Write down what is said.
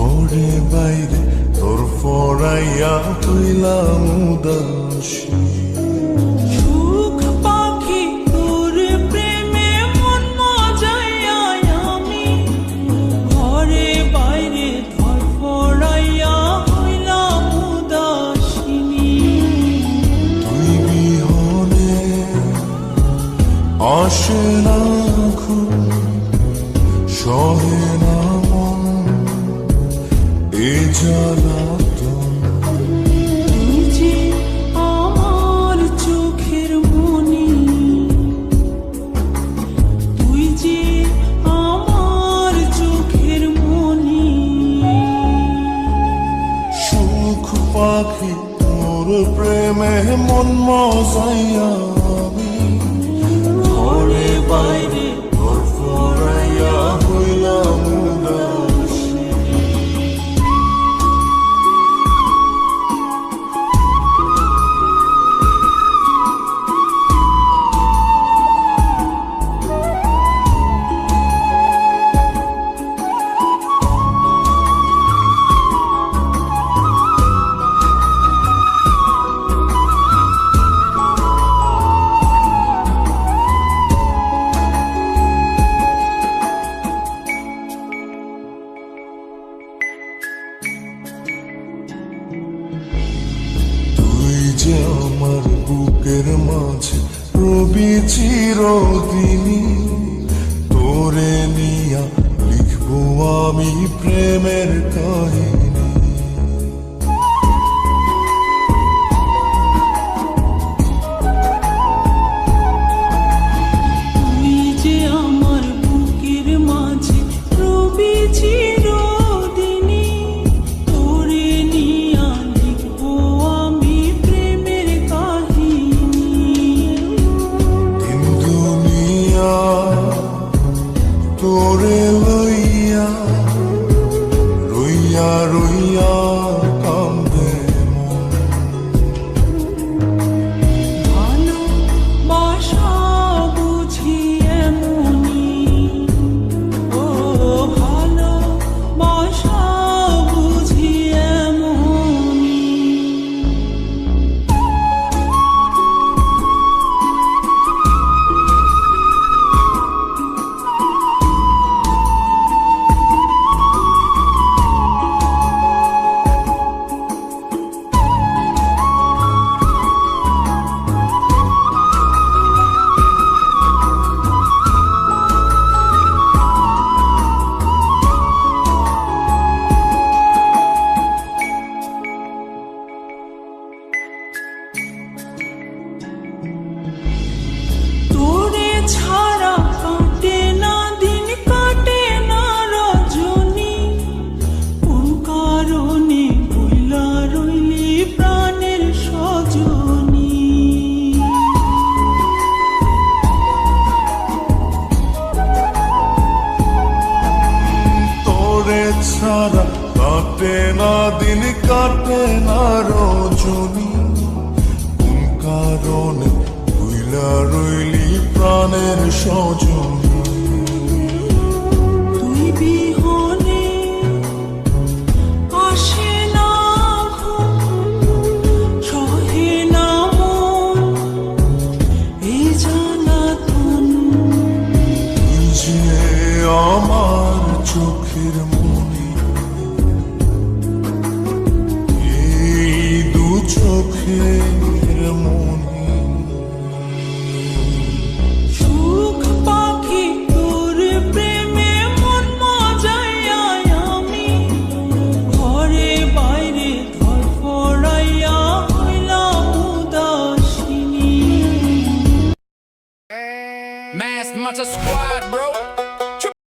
ঘরে বাইরে তোর ফরাইয়া হইলাম উদাসী। সুখ পাখি তোর প্রেমে মন মজাইয়া আমি ঘরে বাইরে ধরফরাইয়া হইলাম উদাসিনী। তুই বিহনে আসে না ঘুম, সহে না মন এ জ্বালাতন। তুই যে আমার চোখের মনি, তুই যে আমার চোখের মনি। সুখ পাখি তোর প্রেমে মন মজাইয়া আমি ঘরে বাইরে তোর ফরাইয়া হইলাম উদাসী। তুই যে আমার বুকের মাঝে রবি চিরদিনই, তোরে নিয়া লিখবো আমি প্রেমের কাহিনী। তুই যে আমার বুকের মাঝে রবি চিরদিনই, তোরে নিয়া লিখবো আমি প্রেমের কাহিনী। দিন দুনিয়া তোরে লইয়া রইয়া রইয়া কান্দে মন। ভালোবাসা বুঝি এমনি, ও ভালোবাসা বুঝি এমনি। তোরে ছাড়া কাটে না দিন, কাটে না রজনী। কোন কারণে ভুলা রইলি প্রাণের সজনী। তোরে ছাড়া কাটে না দিন, কাটে না রজনী। কোন কারণে ভুইলা রইলি প্রাণের সজনী। তুই বিহনে আসে না ঘুম, সহে না মন এই জ্বালাতন। তুই যে আমার চোখের মনি, এই দু চোখের মনি।